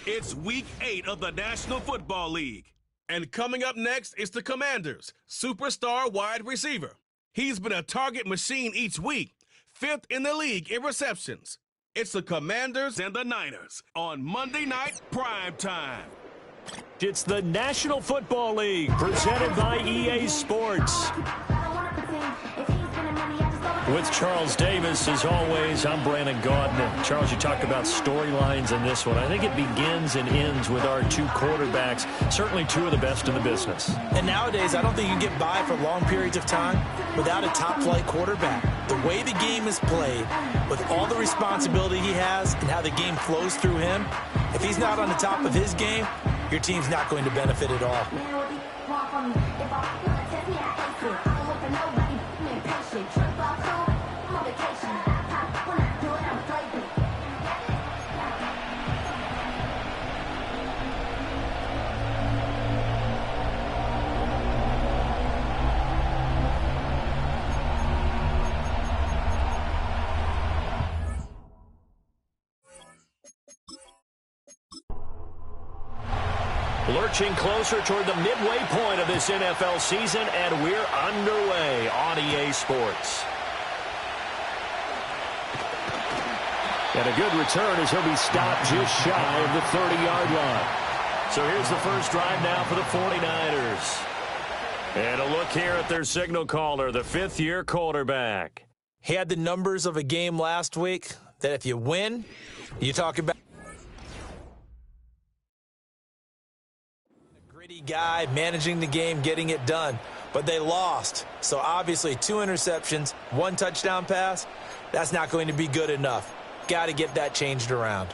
It's Week 8 of the National Football League. And coming up next is the Commanders' superstar wide receiver. He's been a target machine each week, 5th in the league in receptions. It's the Commanders and the Niners on Monday Night Prime Time. It's the National Football League presented by EA Sports. With Charles Davis, as always, I'm Brandon Gaudin. Charles, you talked about storylines in this one. I think it begins and ends with our two quarterbacks, certainly two of the best in the business. And nowadays, I don't think you can get by for long periods of time without a top-flight quarterback. The way the game is played, with all the responsibility he has and how the game flows through him, if he's not on the top of his game, your team's not going to benefit at all. Lurching closer toward the midway point of this NFL season, and we're underway on EA Sports. And a good return as he'll be stopped just shy of the 30-yard line. So here's the first drive now for the 49ers. And a look here at their signal caller, the fifth-year quarterback. He had the numbers of a game last week that if you win, you talk about a gritty guy managing the game, getting it done. But they lost. So obviously 2 interceptions, 1 touchdown pass, that's not going to be good enough. Got to get that changed around.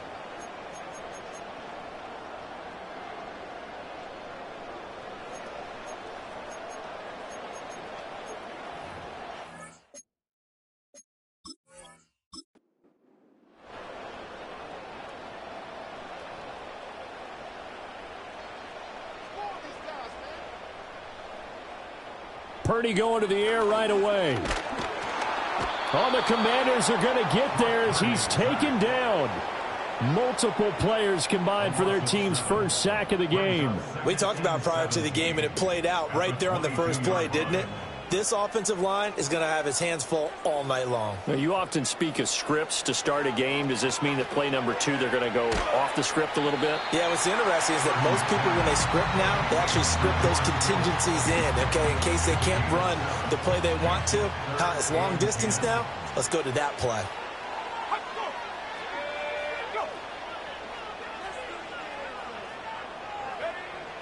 Purdy going to the air right away. Oh, the Commanders are going to get there as he's taken down. Multiple players combined for their team's first sack of the game. We talked about prior to the game, and it played out right there on the first play, didn't it? This offensive line is going to have his hands full all night long. Now, you often speak of scripts to start a game. Does this mean that play number 2, they're going to go off the script a little bit? Yeah, what's interesting is that most people, when they script now, they actually script those contingencies in, okay, in case they can't run the play they want to. It's long distance now. Let's go to that play.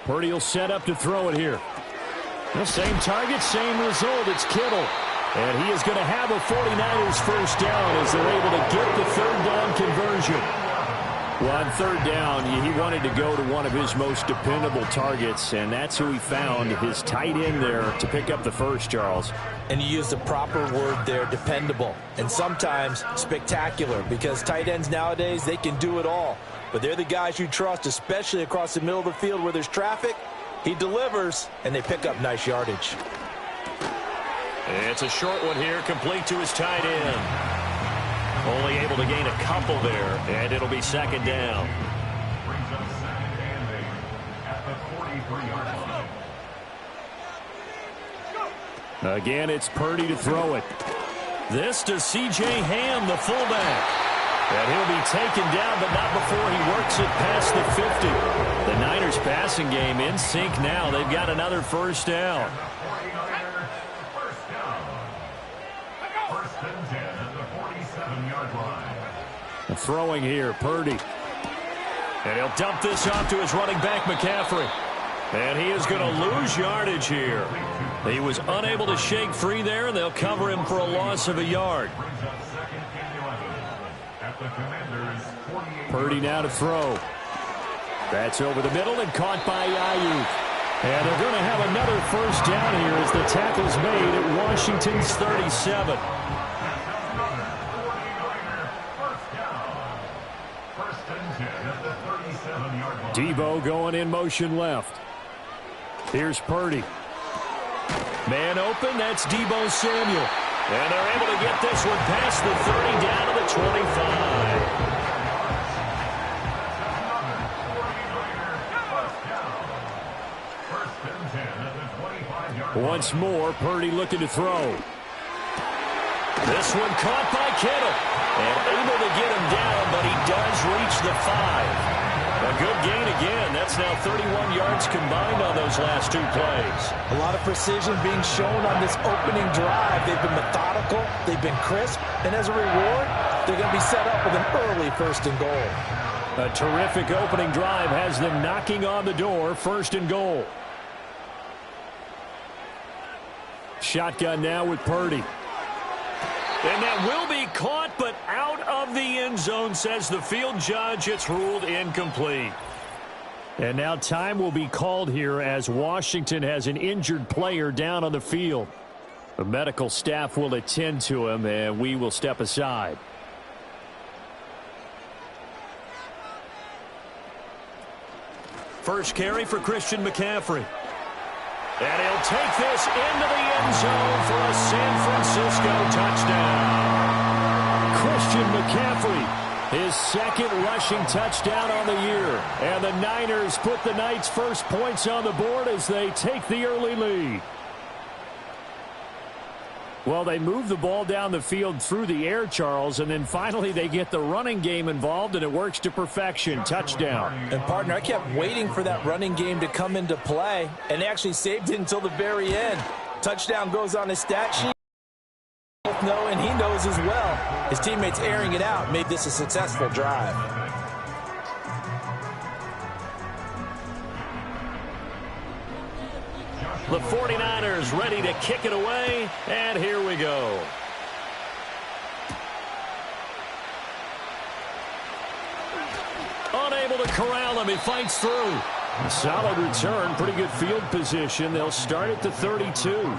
Purdy will set up to throw it here. The same target, same result. It's Kittle. And he is going to have a 49ers first down as they're able to get the third down conversion. Well, on third down, he wanted to go to one of his most dependable targets, and that's who he found, his tight end there, to pick up the first, Charles. And you used the proper word there, dependable, and sometimes spectacular, because tight ends nowadays, they can do it all. But they're the guys you trust, especially across the middle of the field where there's traffic. He delivers, and they pick up nice yardage. It's a short one here, complete to his tight end. Only able to gain a couple there, and it'll be second down. Again, it's Purdy to throw it. This to C.J. Ham, the fullback. And he'll be taken down, but not before he works it past the 50. The Niners passing game in sync now. They've got another first down. Throwing here, Purdy. And he'll dump this off to his running back, McCaffrey. And he is going to lose yardage here. He was unable to shake free there, and they'll cover him for a loss of a yard. Purdy now to throw. That's over the middle and caught by Ayuk. And they're going to have another first down here as the tackle's made at Washington's 37. Debo going in motion left. Here's Purdy. Man open, that's Debo Samuel. And they're able to get this one past the 30 down to the 25. Once more, Purdy looking to throw. This one caught by Kittle. And able to get him down, but he does reach the 5. A good gain again. That's now 31 yards combined on those last 2 plays. A lot of precision being shown on this opening drive. They've been methodical. They've been crisp. And as a reward, they're going to be set up with an early 1st and goal. A terrific opening drive has them knocking on the door. 1st and goal. Shotgun now with Purdy. And that will be caught, but out of the end zone, says the field judge. It's ruled incomplete. And now time will be called here as Washington has an injured player down on the field. The medical staff will attend to him, and we will step aside. First carry for Christian McCaffrey. And he'll take this into the end zone for a San Francisco touchdown. Christian McCaffrey, his 2nd rushing touchdown on the year. And the Niners put the Knights' first points on the board as they take the early lead. Well, they move the ball down the field through the air, Charles, and then finally they get the running game involved, and it works to perfection. Touchdown. And, partner, I kept waiting for that running game to come into play, and they actually saved it until the very end. Touchdown goes on his stat sheet. Both know, and he knows as well. His teammates airing it out made this a successful drive. The 49ers ready to kick it away, and here we go. Unable to corral him, he fights through. A solid return, pretty good field position. They'll start at the 32.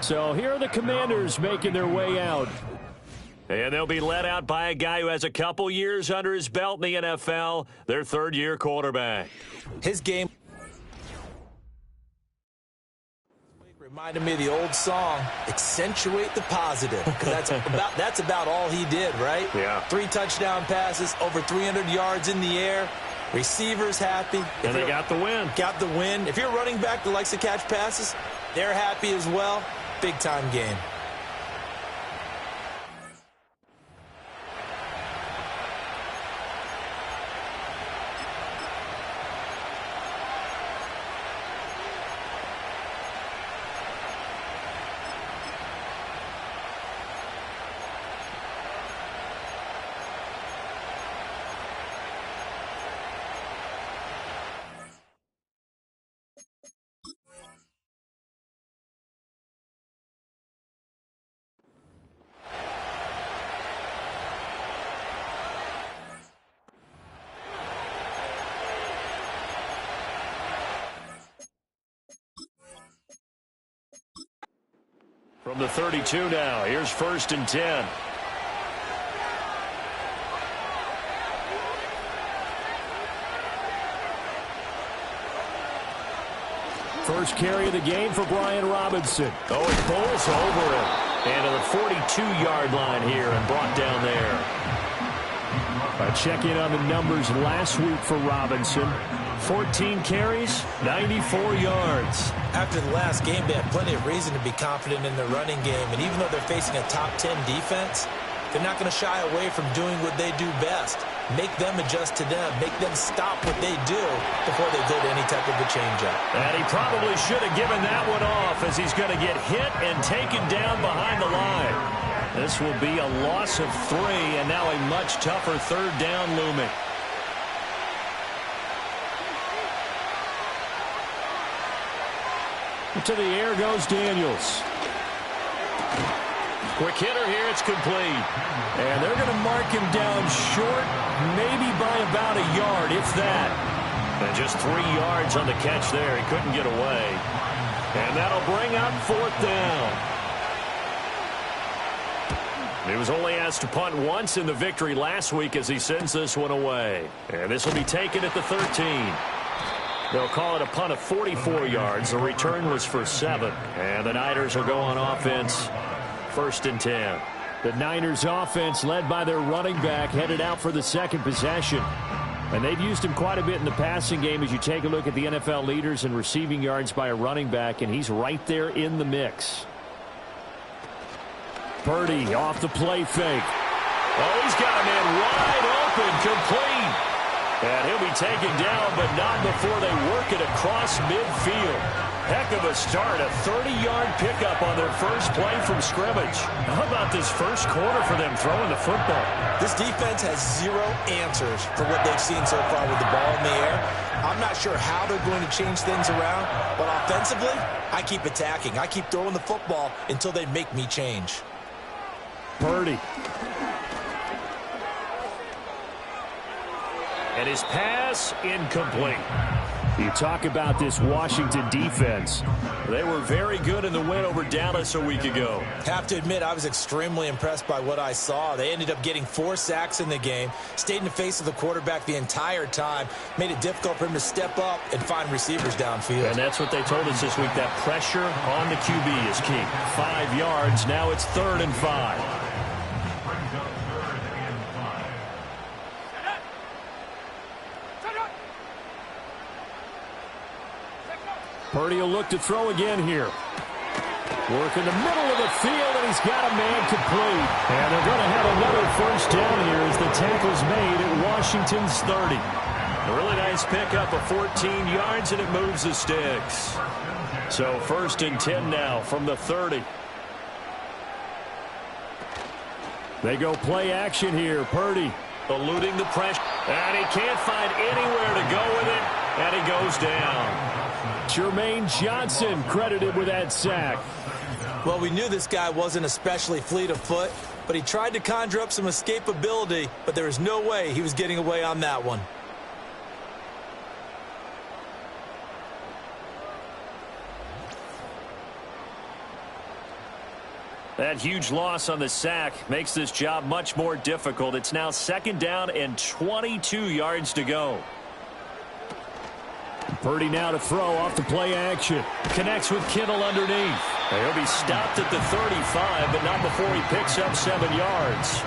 So here are the Commanders making their way out. And they'll be led out by a guy who has a couple years under his belt in the NFL, their 3rd-year quarterback. His game reminded me of the old song, Accentuate the Positive. Because that's about all he did, right? Yeah. 3 touchdown passes, over 300 yards in the air. Receivers happy. And they got the win. Got the win. If you're running back that likes to catch passes, they're happy as well. Big-time game. From the 32 now, here's 1st and 10. First carry of the game for Brian Robinson. Oh, it bowls over him. And to the 42-yard line here and brought down there. A check-in on the numbers last week for Robinson. 14 carries, 94 yards. After the last game, they have plenty of reason to be confident in their running game. And even though they're facing a top 10 defense, they're not going to shy away from doing what they do best. Make them adjust to them. Make them stop what they do before they go to any type of a change-up. And he probably should have given that one off as he's going to get hit and taken down behind the line. This will be a loss of 3, and now a much tougher 3rd down looming. To the air goes Daniels. Quick hitter here, it's complete. And they're going to mark him down short, maybe by about a yard, if that. And just 3 yards on the catch there. He couldn't get away. And that'll bring up 4th down. He was only asked to punt once in the victory last week as he sends this one away. And this will be taken at the 13. They'll call it a punt of 44 yards. The return was for 7. And the Niners will go on offense, 1st and 10. The Niners offense led by their running back headed out for the 2nd possession. And they've used him quite a bit in the passing game as you take a look at the NFL leaders in receiving yards by a running back, and he's right there in the mix. Purdy off the play fake. Oh, he's got a man wide open, complete. And he'll be taken down, but not before they work it across midfield. Heck of a start, a 30-yard pickup on their first play from scrimmage. How about this first quarter for them throwing the football? This defense has zero answers for what they've seen so far with the ball in the air. I'm not sure how they're going to change things around, but offensively, I keep attacking. I keep throwing the football until they make me change. Purdy. And his pass incomplete. You talk about this Washington defense. They were very good in the win over Dallas a week ago. Have to admit, I was extremely impressed by what I saw. They ended up getting 4 sacks in the game, stayed in the face of the quarterback the entire time, made it difficult for him to step up and find receivers downfield. And that's what they told us this week, that pressure on the QB is key. 5 yards, now it's 3rd and 5. Purdy will look to throw again here. Work in the middle of the field, and he's got a man complete. And they're going to have another first down here as the tackle's made at Washington's 30. A really nice pickup of 14 yards, and it moves the sticks. So 1st and 10 now from the 30. They go play action here. Purdy eluding the pressure. And he can't find anywhere to go with it, and he goes down. Jermaine Johnson credited with that sack. Well, we knew this guy wasn't especially fleet of foot, but he tried to conjure up some escapability, but there was no way he was getting away on that one. That huge loss on the sack makes this job much more difficult. It's now 2nd down and 22 yards to go. Purdy now to throw off the play action. Connects with Kittle underneath. He'll be stopped at the 35, but not before he picks up 7 yards.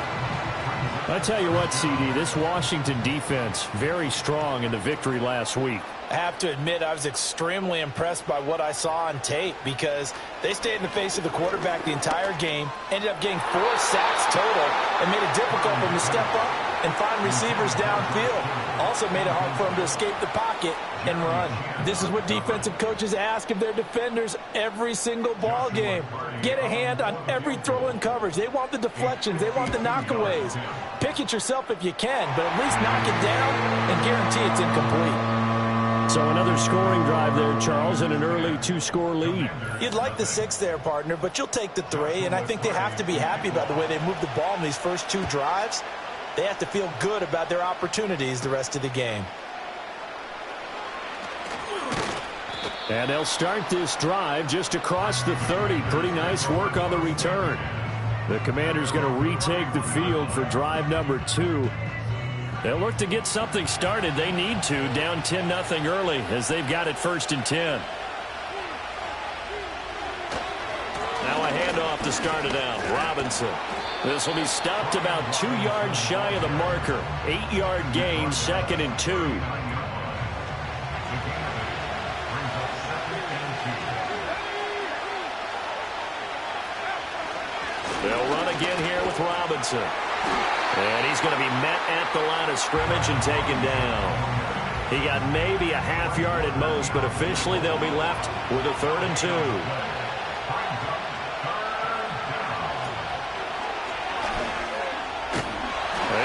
I tell you what, CD, this Washington defense, very strong in the victory last week. I have to admit, I was extremely impressed by what I saw on tape because they stayed in the face of the quarterback the entire game, ended up getting 4 sacks total, and made it difficult for him to step up and find receivers downfield. Also made it hard for him to escape the pocket and run. This is what defensive coaches ask of their defenders every single ball game. Get a hand on every throw in coverage. They want the deflections. They want the knockaways. Pick it yourself if you can, but at least knock it down and guarantee it's incomplete. So another scoring drive there, Charles, and an early 2-score lead. You'd like the 6 there, partner, but you'll take the 3, and I think they have to be happy about the way they moved the ball in these first 2 drives. They have to feel good about their opportunities the rest of the game. And they'll start this drive just across the 30. Pretty nice work on the return. The Commanders going to retake the field for drive number 2. They'll look to get something started. They need to, down 10-0 early as they've got it 1st and 10. Now a handoff to start it out. Robinson. This will be stopped about 2 yards shy of the marker. 8-yard gain, 2nd and 2. They'll run again here with Robinson. And he's going to be met at the line of scrimmage and taken down. He got maybe a half yard at most, but officially they'll be left with a 3rd and 2.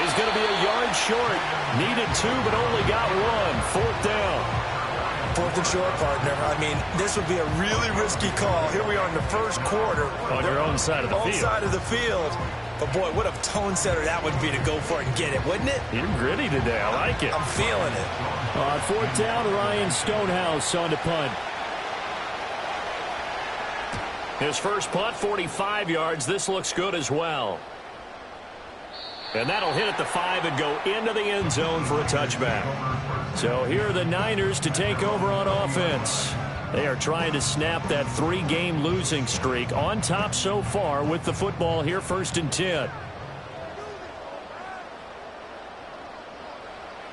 He's going to be a yard short. Needed 2, but only got 1. 4th down. 4th and short, partner. I mean, this would be a really risky call. Here we are in the first quarter. On your own side of the field. Own side of the field. But, boy, what a tone setter that would be to go for it and get it, wouldn't it? You're gritty today. I like it. I'm feeling it. On 4th down, Ryan Stonehouse on the punt. His first punt, 45 yards. This looks good as well. And that'll hit at the 5 and go into the end zone for a touchback. So here are the Niners to take over on offense. They are trying to snap that 3-game losing streak. On top so far with the football here, 1st and 10.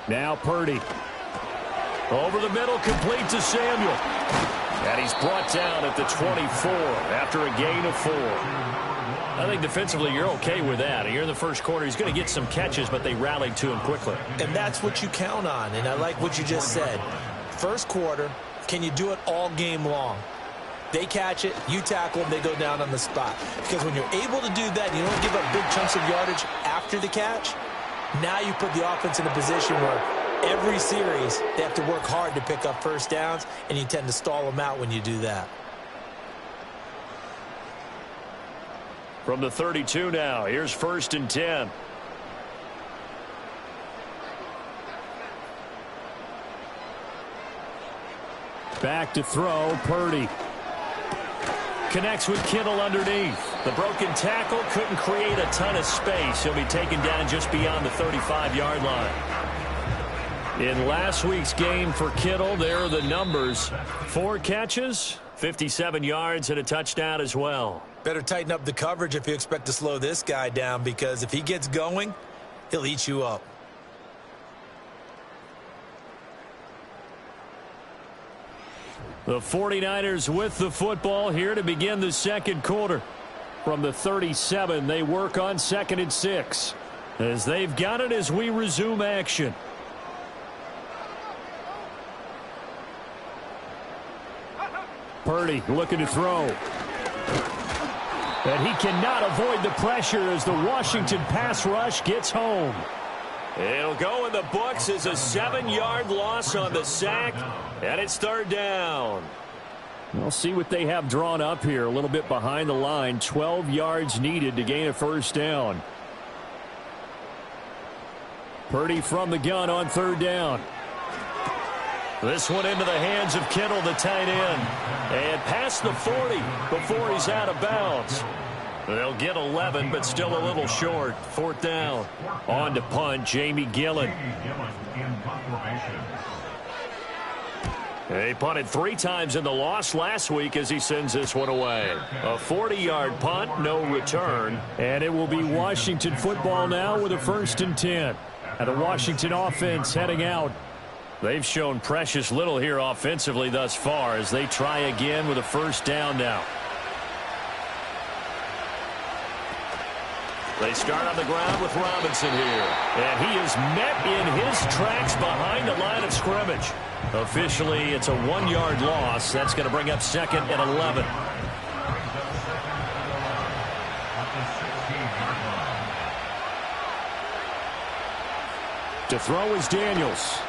Now Purdy. Over the middle, complete to Samuel. And he's brought down at the 24 after a gain of 4. I think defensively you're okay with that. Here in the first quarter, he's going to get some catches, but they rallied to him quickly. And that's what you count on, and I like what you just said. First quarter, can you do it all game long? They catch it, you tackle them, they go down on the spot. Because when you're able to do that, and you don't give up big chunks of yardage after the catch, now you put the offense in a position where every series they have to work hard to pick up first downs, and you tend to stall them out when you do that. From the 32 now, here's 1st and 10. Back to throw, Purdy. Connects with Kittle underneath. The broken tackle couldn't create a ton of space. He'll be taken down just beyond the 35-yard line. In last week's game for Kittle, there are the numbers. 4 catches, 57 yards, and a touchdown as well. Better tighten up the coverage if you expect to slow this guy down, because if he gets going, he'll eat you up. The 49ers with the football here to begin the second quarter. From the 37, they work on 2nd and 6. As they've got it as we resume action. Purdy looking to throw. And he cannot avoid the pressure as the Washington pass rush gets home. It'll go in the books as a 7-yard loss on the sack, and it's 3rd down. We'll see what they have drawn up here. A little bit behind the line. 12 yards needed to gain a 1st down. Purdy from the gun on 3rd down. This one into the hands of Kittle, the tight end. And past the 40 before he's out of bounds. They'll get 11, but still a little short. 4th down. On to punt, Jamie Gillen. He punted 3 times in the loss last week as he sends this one away. A 40-yard punt, no return. And it will be Washington football now with a 1st and 10. And the Washington offense heading out. They've shown precious little here offensively thus far as they try again with a 1st down now. They start on the ground with Robinson here. And he is met in his tracks behind the line of scrimmage. Officially, it's a 1-yard loss. That's going to bring up 2nd and 11. To throw is Daniels.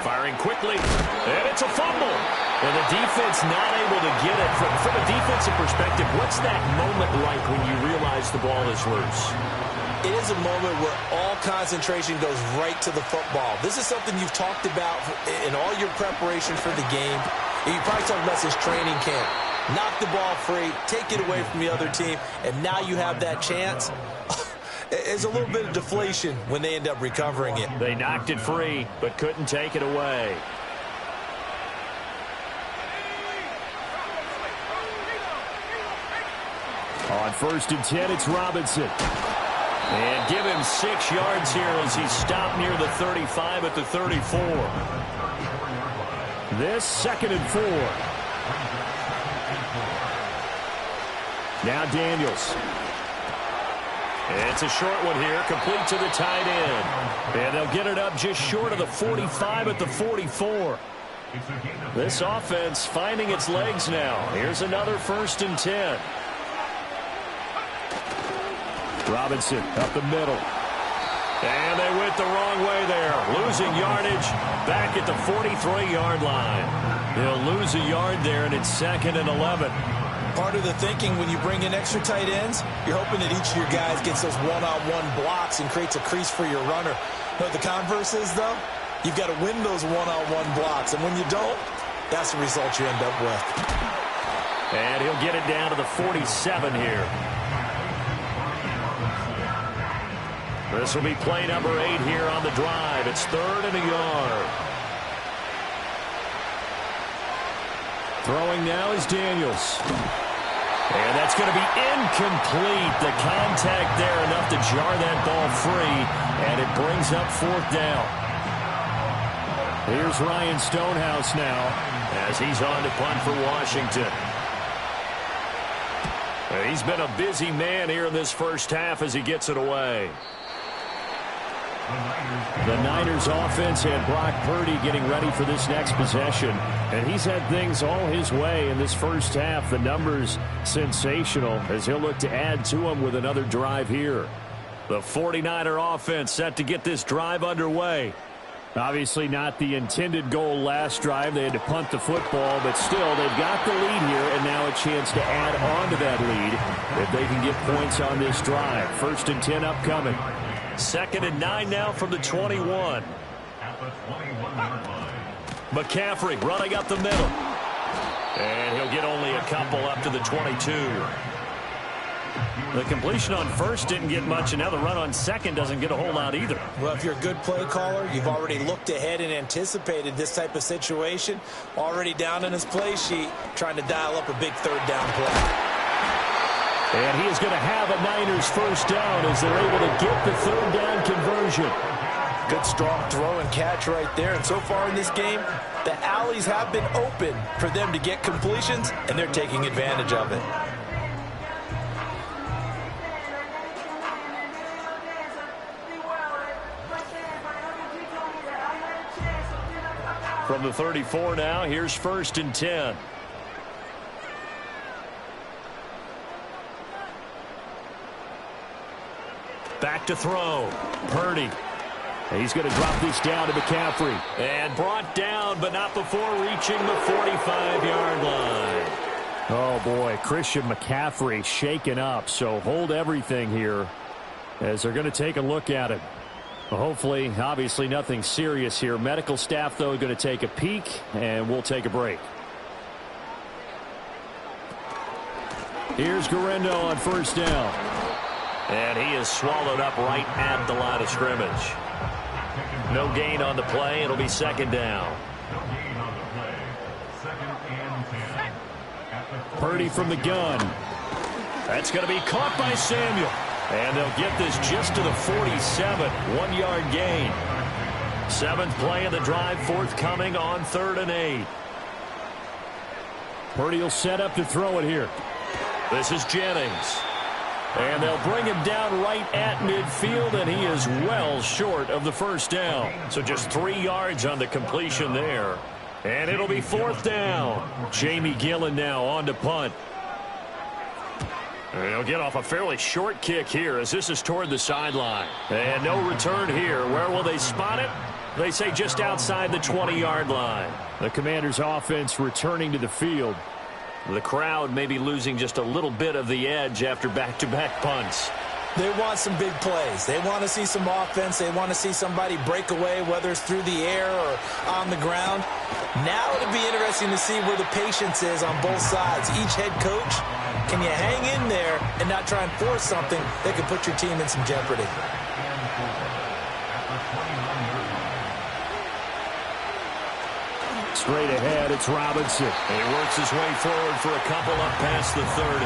Firing quickly. And it's a fumble. And the defense not able to get it. From a defensive perspective, what's that moment like when you realize the ball is loose? It is a moment where all concentration goes right to the football. This is something you've talked about in all your preparation for the game. And you probably talked about since training camp. Knock the ball free, take it away from the other team, and now you have that chance. There's a little bit of deflation when they end up recovering it. They knocked it free, but couldn't take it away. On 1st and 10, it's Robinson. And give him 6 yards here as he stopped near the 35 at the 34. This 2nd and 4. Now Daniels. It's a short one here, complete to the tight end. And they'll get it up just short of the 45 at the 44. This offense finding its legs now. Here's another 1st and 10. Robinson up the middle. And they went the wrong way there. Losing yardage back at the 43-yard line. They'll lose a yard there, and it's 2nd and 11. Part of the thinking when you bring in extra tight ends, you're hoping that each of your guys gets those one-on-one blocks and creates a crease for your runner. But the converse is, though, you've got to win those one-on-one blocks. And when you don't, that's the result you end up with. And he'll get it down to the 47 here. This will be play number 8 here on the drive. It's 3rd and a yard. Throwing now is Daniels. And that's going to be incomplete. The contact there enough to jar that ball free. And it brings up 4th down. Here's Ryan Stonehouse now as he's on to punt for Washington. He's been a busy man here in this first half as he gets it away. The Niners offense had Brock Purdy getting ready for this next possession, and he's had things all his way in this first half. The numbers sensational as he'll look to add to them with another drive here. The 49er offense set to get this drive underway. Obviously not the intended goal last drive. They had to punt the football, but still they've got the lead here and now a chance to add on to that lead if they can get points on this drive. 1st and 10 upcoming. 2nd and 9 now from the 21. McCaffrey running up the middle. And he'll get only a couple up to the 22. The completion on 1st didn't get much, and now the run on 2nd doesn't get a whole lot either. Well, if you're a good play caller, you've already looked ahead and anticipated this type of situation. Already down in his play sheet, trying to dial up a big 3rd down play. And he is going to have a Niners 1st down as they're able to get the 3rd down conversion. Good strong throw and catch right there. And so far in this game, the alleys have been open for them to get completions, and they're taking advantage of it. From the 34 now, here's 1st and 10. Back to throw. Purdy. He's going to drop this down to McCaffrey. And brought down, but not before reaching the 45-yard line. Oh, boy. Christian McCaffrey shaken up. So hold everything here as they're going to take a look at it. Hopefully, obviously nothing serious here. Medical staff, though, going to take a peek, and we'll take a break. Here's Guerrero on 1st down. And he is swallowed up right at the line of scrimmage. No gain on the play. It'll be 2nd down. Purdy from the gun. That's going to be caught by Samuel. And they'll get this just to the 47. 1-yard gain. 7th play of the drive forthcoming on 3rd and 8. Purdy will set up to throw it here. This is Jennings. And they'll bring him down right at midfield, and he is well short of the 1st down. So just 3 yards on the completion there. And it'll be 4th down. Jamie Gillen now on to punt. And he'll get off a fairly short kick here as this is toward the sideline. And no return here. Where will they spot it? They say just outside the 20-yard line. The Commanders' offense returning to the field. The crowd may be losing just a little bit of the edge after back-to-back punts. They want some big plays. They want to see some offense. They want to see somebody break away, whether it's through the air or on the ground. Now it'll be interesting to see where the patience is on both sides. Each head coach, can you hang in there and not try and force something that could put your team in some jeopardy? Straight ahead, it's Robinson. And he works his way forward for a couple up past the 30.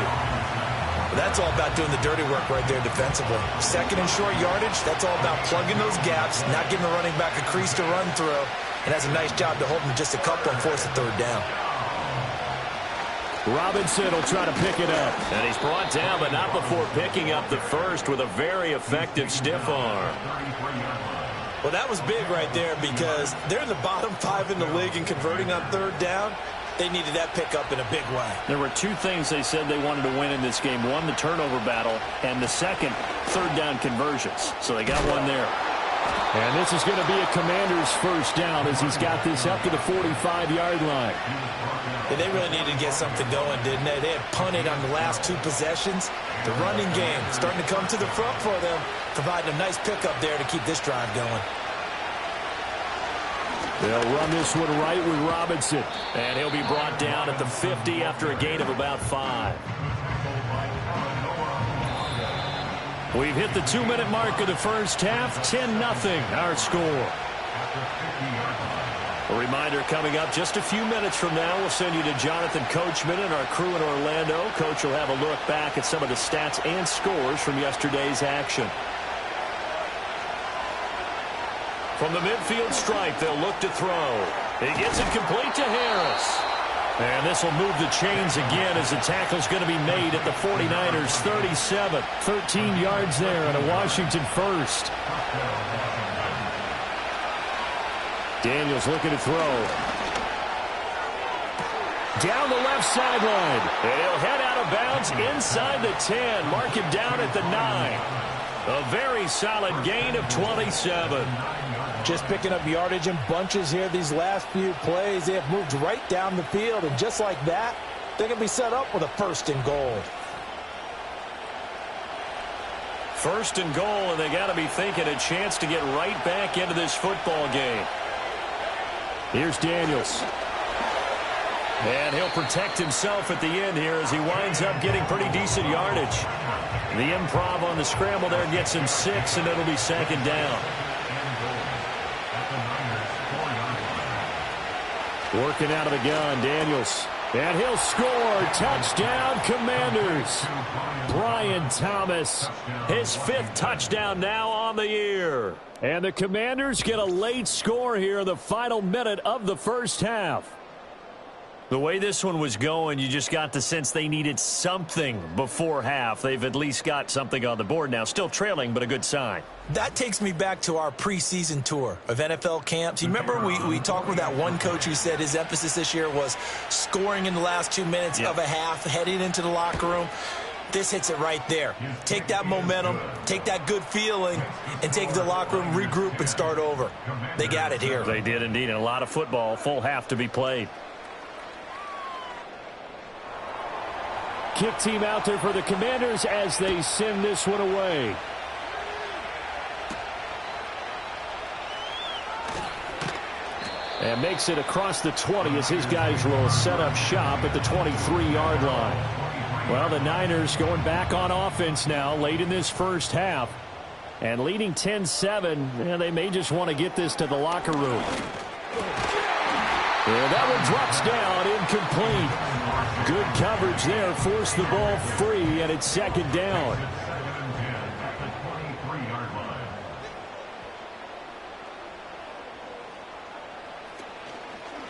That's all about doing the dirty work right there defensively. 2nd and short yardage, that's all about plugging those gaps, not giving the running back a crease to run through, and has a nice job to hold him just a couple and force the 3rd down. Robinson will try to pick it up. And he's brought down, but not before picking up the 1st with a very effective stiff arm. Well, that was big right there because they're in the bottom 5 in the league in converting on 3rd down. They needed that pickup in a big way. There were 2 things they said they wanted to win in this game. One, the turnover battle, and the second, 3rd down conversions. So they got one there. And this is going to be a Commander's 1st down as he's got this up to the 45-yard line. Yeah, they really needed to get something going, didn't they? They had punted on the last 2 possessions. The running game starting to come to the front for them, providing a nice pickup there to keep this drive going. They'll run this one right with Robinson. And he'll be brought down at the 50 after a gain of about 5. We've hit the 2-minute mark of the first half. 10-0 our score. A reminder coming up just a few minutes from now. We'll send you to Jonathan Coachman and our crew in Orlando. Coach will have a look back at some of the stats and scores from yesterday's action. From the midfield stripe, they'll look to throw. He gets it complete to Harris. And this will move the chains again as the tackle's going to be made at the 49ers 37. 13 yards there and a Washington first. Daniels looking to throw. Down the left sideline. And he'll head out of bounds inside the 10. Mark him down at the 9. A very solid gain of 27. Just picking up yardage in bunches here these last few plays. They have moved right down the field, and just like that, they're going to be set up with a 1st and goal. 1st and goal, and they got to be thinking a chance to get right back into this football game. Here's Daniels. And he'll protect himself at the end here as he winds up getting pretty decent yardage. The improv on the scramble there gets him 6, and it'll be 2nd down. Working out of the gun, Daniels. And he'll score. Touchdown, Commanders. Brian Thomas, his 5th touchdown now on the year. And the Commanders get a late score here in the final minute of the first half. The way this one was going, you just got the sense they needed something before half. They've at least got something on the board now. Still trailing, but a good sign. That takes me back to our preseason tour of NFL camps. You remember we talked with that one coach who said his emphasis this year was scoring in the last 2 minutes of a half, heading into the locker room. This hits it right there. Take that momentum, take that good feeling, and take it to the locker room, regroup, and start over. They got it here. They did indeed, and a lot of football, full half to be played. Kick team out there for the Commanders as they send this one away. And makes it across the 20 as his guys will set up shop at the 23-yard line. Well, the Niners going back on offense now late in this first half. And leading 10-7, and they may just want to get this to the locker room. And that one drops down, incomplete. Good coverage there, forced the ball free, and it's 2nd down.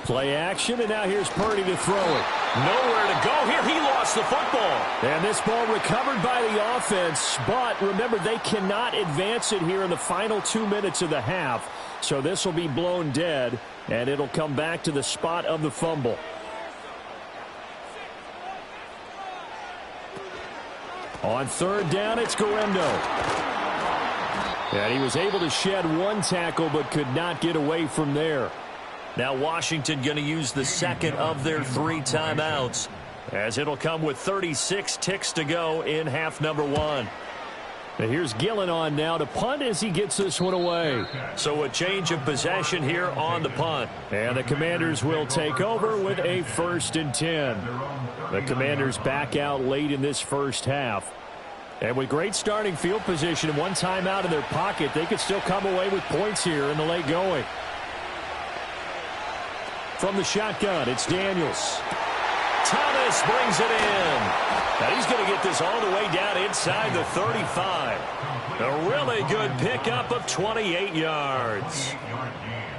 Play action, and now here's Purdy to throw it. Nowhere to go here. He lost the football. And this ball recovered by the offense, but remember, they cannot advance it here in the final 2 minutes of the half. So this will be blown dead, and it'll come back to the spot of the fumble. On 3rd down, it's Guerrero. And he was able to shed one tackle, but could not get away from there. Now Washington going to use the 2nd of their 3 timeouts, as it'll come with 36 ticks to go in half number 1. And here's Gillen on now to punt as he gets this one away. So a change of possession here on the punt. And the Commanders will take over with a 1st and 10. The Commanders back out late in this first half. And with great starting field position and one timeout in their pocket, they could still come away with points here in the late going. From the shotgun, it's Daniels. Thomas brings it in. Now he's going to get this all the way down inside the 35. A really good pickup of 28 yards.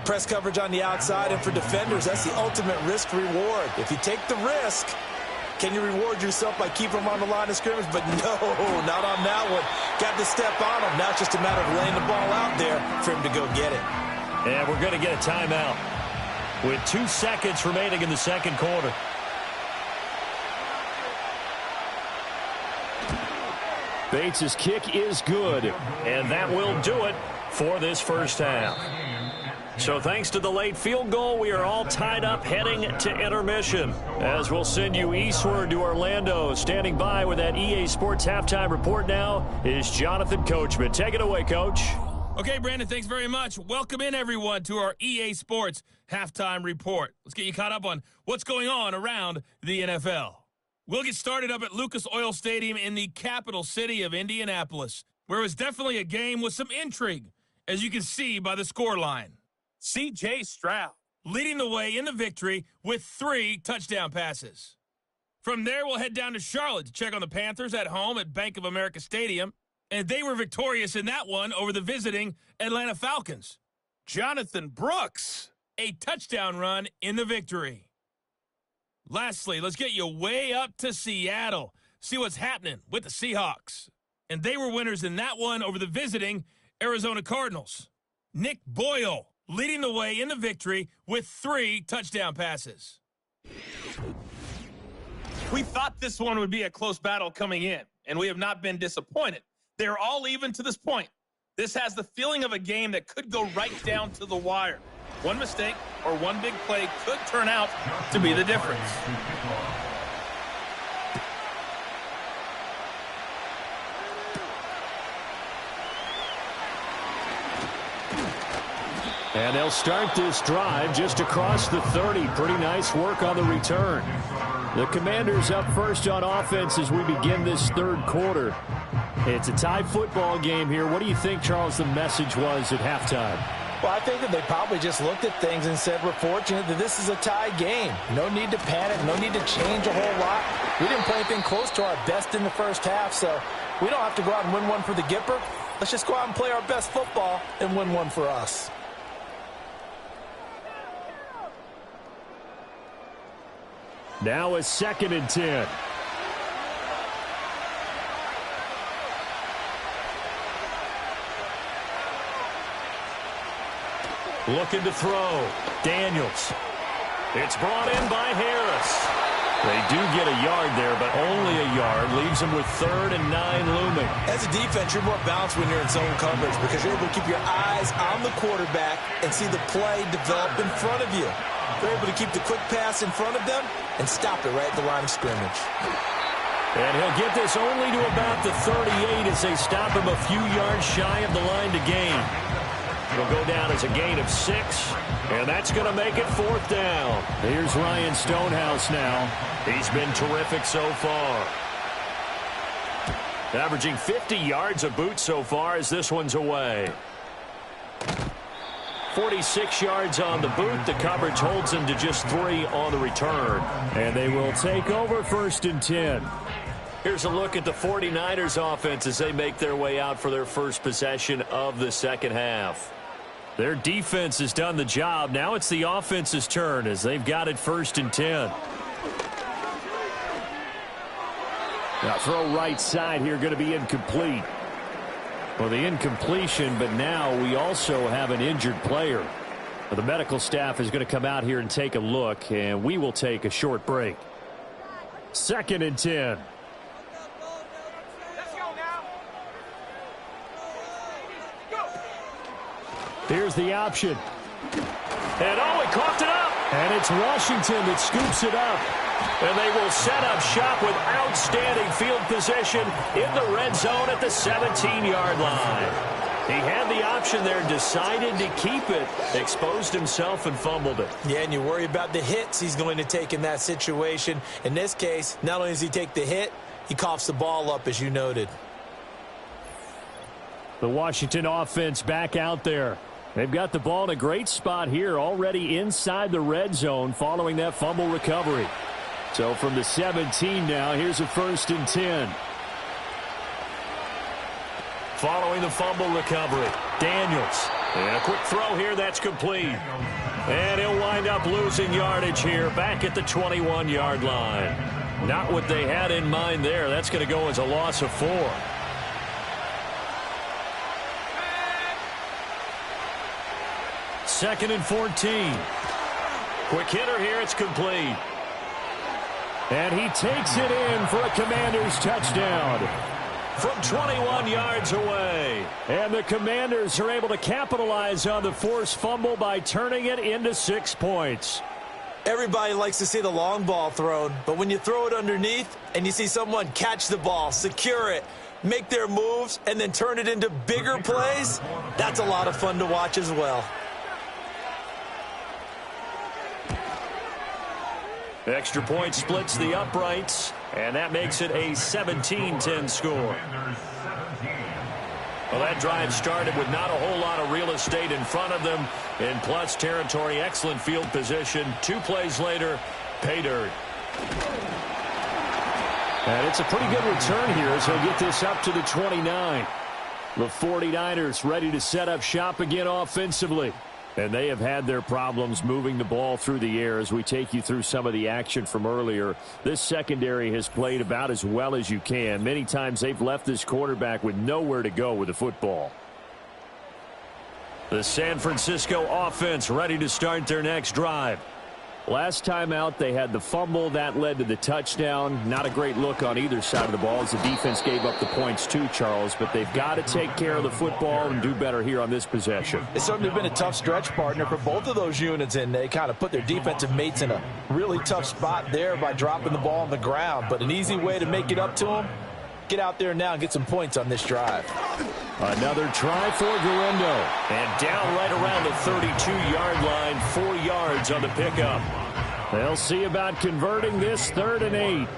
Press coverage on the outside, and for defenders, that's the ultimate risk-reward. If you take the risk, can you reward yourself by keeping them on the line of scrimmage? But no, not on that one. Got to step on him. Now it's just a matter of laying the ball out there for him to go get it. And we're going to get a timeout with 2 seconds remaining in the second quarter. Bates' kick is good, and that will do it for this first half. So thanks to the late field goal, we are all tied up heading to intermission. As we'll send you eastward to Orlando. Standing by with that EA Sports halftime report now is Jonathan Coachman. Take it away, Coach. Okay, Brandon, thanks very much. Welcome in, everyone, to our EA Sports halftime report. Let's get you caught up on what's going on around the NFL. We'll get started up at Lucas Oil Stadium in the capital city of Indianapolis, where it was definitely a game with some intrigue, as you can see by the scoreline. C.J. Stroud leading the way in the victory with 3 touchdown passes. From there, we'll head down to Charlotte to check on the Panthers at home at Bank of America Stadium, and they were victorious in that one over the visiting Atlanta Falcons. Jonathan Brooks, a touchdown run in the victory. Lastly, let's get you way up to Seattle. See what's happening with the Seahawks. And they were winners in that one over the visiting Arizona Cardinals. Nick Boyle leading the way in the victory with 3 touchdown passes. We thought this one would be a close battle coming in, and we have not been disappointed. They're all even to this point. This has the feeling of a game that could go right down to the wire. One mistake or one big play could turn out to be the difference. And they'll start this drive just across the 30. Pretty nice work on the return. The Commanders up first on offense as we begin this third quarter. It's a tie football game here. What do you think, Charles, the message was at halftime? Well, I think that they probably just looked at things and said, we're fortunate that this is a tie game. No need to panic, no need to change a whole lot. We didn't play anything close to our best in the first half, so we don't have to go out and win one for the Gipper. Let's just go out and play our best football and win one for us. Now a 2nd and 10. Looking to throw. Daniels. It's brought in by Harris. They do get a yard there, but only a yard. Leaves them with 3rd and 9 looming. As a defense, you're more balanced when you're in zone coverage because you're able to keep your eyes on the quarterback and see the play develop in front of you. You're able to keep the quick pass in front of them and stop it right at the line of scrimmage. And he'll get this only to about the 38 as they stop him a few yards shy of the line to gain. It'll go down as a gain of 6, and that's going to make it 4th down. Here's Ryan Stonehouse now. He's been terrific so far. Averaging 50 yards a boot so far as this one's away. 46 yards on the boot. The coverage holds him to just 3 on the return. And they will take over 1st and 10. Here's a look at the 49ers offense as they make their way out for their first possession of the second half. Their defense has done the job. Now it's the offense's turn as they've got it 1st and 10. Now throw right side here, going to be incomplete. Well, the incompletion, but now we also have an injured player. Well, the medical staff is going to come out here and take a look, and we will take a short break. 2nd and 10. Here's the option. And oh, he coughed it up. And it's Washington that scoops it up. And they will set up shop with outstanding field position in the red zone at the 17-yard line. He had the option there, decided to keep it, exposed himself and fumbled it. Yeah, and you worry about the hits he's going to take in that situation. In this case, not only does he take the hit, he coughs the ball up, as you noted. The Washington offense back out there. They've got the ball in a great spot here, already inside the red zone following that fumble recovery. So from the 17 now, here's a 1st and 10. Following the fumble recovery, Daniels. And a quick throw here, that's complete. And he'll wind up losing yardage here back at the 21-yard line. Not what they had in mind there. That's going to go as a loss of 4. Second and 14. Quick hitter here, it's complete. And he takes it in for a Commanders touchdown from 21 yards away. And the Commanders are able to capitalize on the forced fumble by turning it into 6 points. Everybody likes to see the long ball thrown, but when you throw it underneath and you see someone catch the ball, secure it, make their moves, and then turn it into bigger plays, that's a lot of fun to watch as well. Extra point splits the uprights, and that makes it a 17-10 score. Well, that drive started with not a whole lot of real estate in front of them. In plus territory, excellent field position. 2 plays later, pay dirt. And it's a pretty good return here as they get this up to the 29. The 49ers ready to set up shop again offensively. And they have had their problems moving the ball through the air as we take you through some of the action from earlier. This secondary has played about as well as you can. Many times they've left this quarterback with nowhere to go with the football. The San Francisco offense ready to start their next drive. Last time out, they had the fumble. That led to the touchdown. Not a great look on either side of the ball as the defense gave up the points too, Charles. But they've got to take care of the football and do better here on this possession. It's certainly been a tough stretch, partner, for both of those units, and they kind of put their defensive mates in a really tough spot there by dropping the ball on the ground. But an easy way to make it up to them, get out there now and get some points on this drive. Another try for Garendo. And down right around the 32-yard line, 4 yards on the pickup. They'll see about converting this 3rd and 8.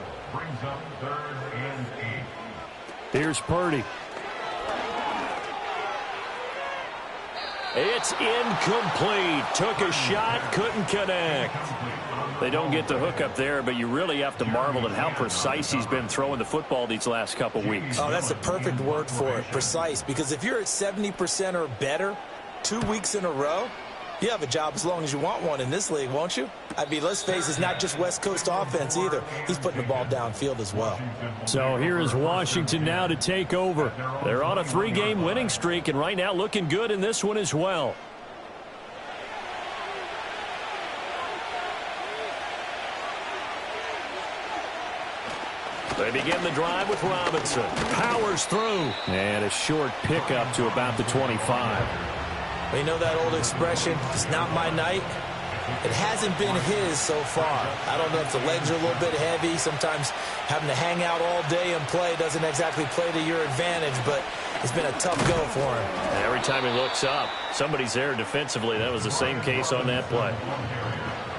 Here's Purdy. It's incomplete. Took a shot, couldn't connect. They don't get the hook up there, but you really have to marvel at how precise he's been throwing the football these last couple weeks. Oh, that's the perfect word for it, precise, because if you're at 70% or better 2 weeks in a row, you have a job as long as you want one in this league, won't you? I mean, let's face it, it's not just West Coast offense either. He's putting the ball downfield as well. So here is Washington now to take over. They're on a 3-game winning streak, and right now looking good in this one as well. They begin the drive with Robinson. Powers through. And a short pickup to about the 25. Well, you know that old expression, it's not my night? It hasn't been his so far. I don't know if the legs are a little bit heavy. Sometimes having to hang out all day and play doesn't exactly play to your advantage, but it's been a tough go for him. And every time he looks up, somebody's there defensively. That was the same case on that play.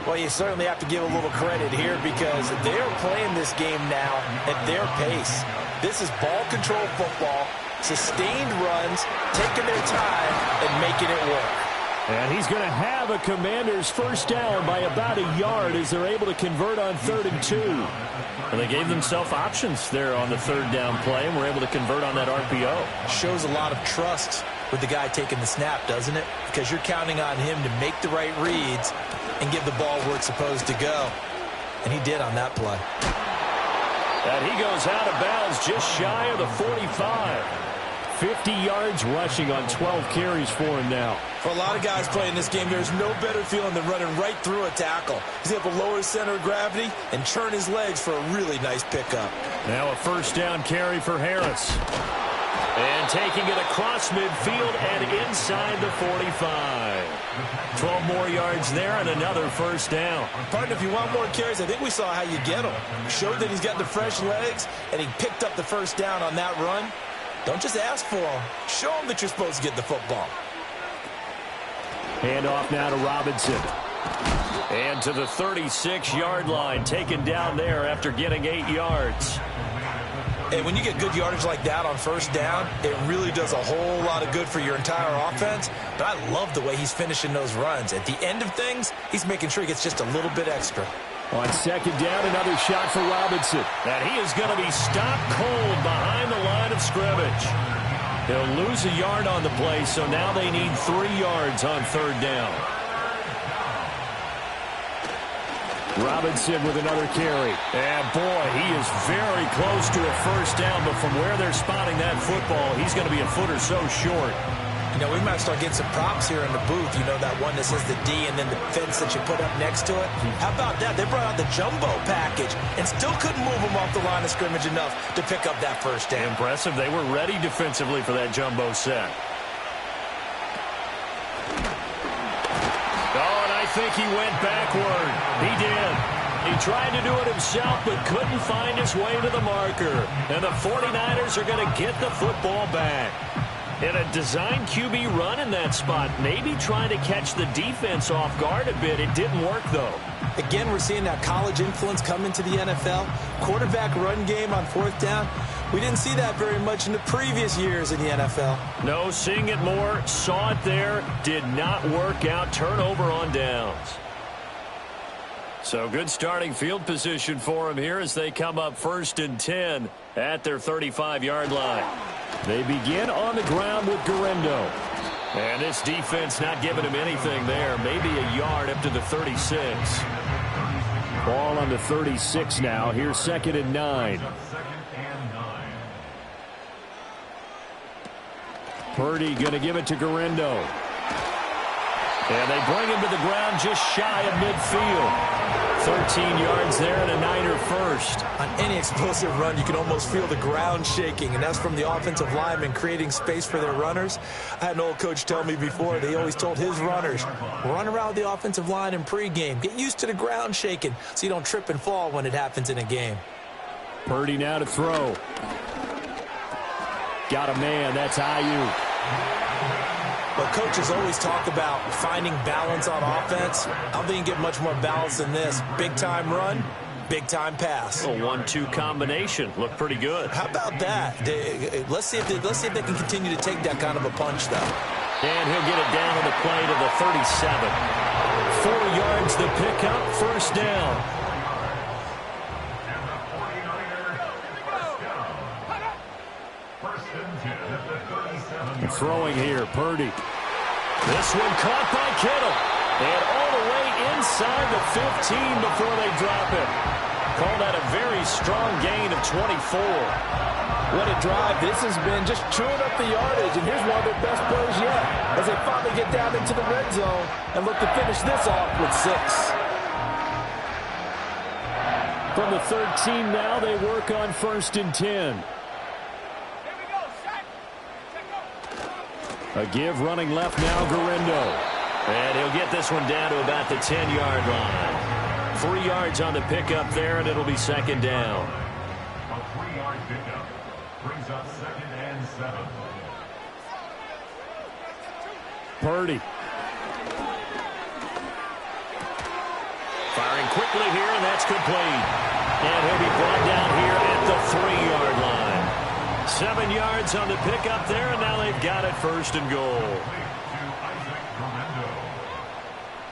Well, you certainly have to give a little credit here because they're playing this game now at their pace. This is ball control football, sustained runs, taking their time, and making it work. And he's going to have a Commanders first down by about a yard as they're able to convert on 3rd and 2. And they gave themselves options there on the 3rd down play and were able to convert on that RPO. Shows a lot of trust with the guy taking the snap, doesn't it? Because you're counting on him to make the right reads and give the ball where it's supposed to go. And he did on that play. And he goes out of bounds just shy of the 45. 50 yards rushing on 12 carries for him now. For a lot of guys playing this game, there's no better feeling than running right through a tackle. He's able to lower his center of gravity and churn his legs for a really nice pickup. Now a first down carry for Harris. And taking it across midfield and inside the 45. 12 more yards there and another first down. Partner, if you want more carries, I think we saw how you get them. Showed that he's got the fresh legs, and he picked up the first down on that run. Don't just ask for them. Show them that you're supposed to get the football. Hand off now to Robinson. And to the 36-yard line, taken down there after getting 8 yards. And when you get good yardage like that on first down, it really does a whole lot of good for your entire offense. But I love the way he's finishing those runs. At the end of things, he's making sure he gets just a little bit extra. On second down, another shot for Robinson. And he is going to be stopped cold behind the line of scrimmage. He'll lose a yard on the play, so now they need 3 yards on 3rd down. Robinson with another carry. And boy, he is very close to a first down, but from where they're spotting that football, he's going to be a foot or so short. You know, we might start getting some props here in the booth. You know, that one that says the D and then the fence that you put up next to it. How about that? They brought out the jumbo package and still couldn't move them off the line of scrimmage enough to pick up that first down. Impressive. They were ready defensively for that jumbo set. Oh, and I think he went backward. He did. He tried to do it himself but couldn't find his way to the marker. And the 49ers are going to get the football back. And a design QB run in that spot, maybe trying to catch the defense off guard a bit. It didn't work, though. Again, we're seeing that college influence come into the NFL. Quarterback run game on 4th down. We didn't see that very much in the previous years in the NFL. No, seeing it more, saw it there, did not work out. Turnover on downs. So good starting field position for them here as they come up 1st and 10 at their 35-yard line. They begin on the ground with Garendo. And this defense not giving him anything there. Maybe a yard up to the 36. Ball on the 36 now. Here's 2nd and 9. Purdy going to give it to Garindo. And they bring him to the ground just shy of midfield. 13 yards there and a Niner first. On any explosive run, you can almost feel the ground shaking, and that's from the offensive linemen creating space for their runners. I had an old coach tell me before, they always told his runners, run around the offensive line in pregame. Get used to the ground shaking so you don't trip and fall when it happens in a game. Purdy now to throw. Got a man. That's Ayuk. But coaches always talk about finding balance on offense. I don't think you can get much more balance than this. Big-time run, big-time pass. A 1-2 combination. Looked pretty good. How about that? Let's see if they can continue to take that kind of a punch, though. And he'll get it down on the play to the 37. 4 yards the pickup, first down. Throwing here, Purdy. This one caught by Kittle. And all the way inside the 15 before they drop it. Call that a very strong gain of 24. What a drive this has been, just chewing up the yardage. And here's one of their best plays yet as they finally get down into the red zone and look to finish this off with 6. From the 13 now, they work on 1st and 10. A give running left now, Garindo. And he'll get this one down to about the 10-yard line. 3 yards on the pickup there, and it'll be 2nd down. A 3-yard pickup brings up 2nd and 7. Purdy. Firing quickly here, and that's complete. And he'll be brought down here at the 3-yard line. 7 yards on the pickup there, and now they've got it 1st and goal.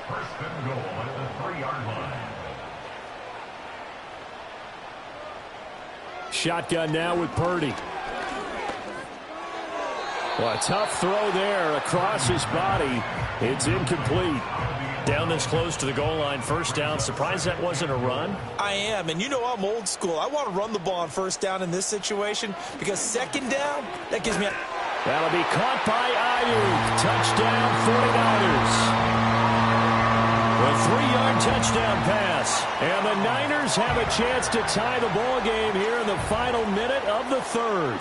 First and goal at the 3-yard line. Shotgun now with Purdy. Well, a tough throw there across his body. It's incomplete. Down this close to the goal line, 1st down. Surprised that wasn't a run? I am, and you know I'm old school. I want to run the ball on 1st down in this situation because 2nd down, that gives me a... That'll be caught by Ayuk. Touchdown, 49ers. A 3-yard touchdown pass. And the Niners have a chance to tie the ball game here in the final minute of the 3rd.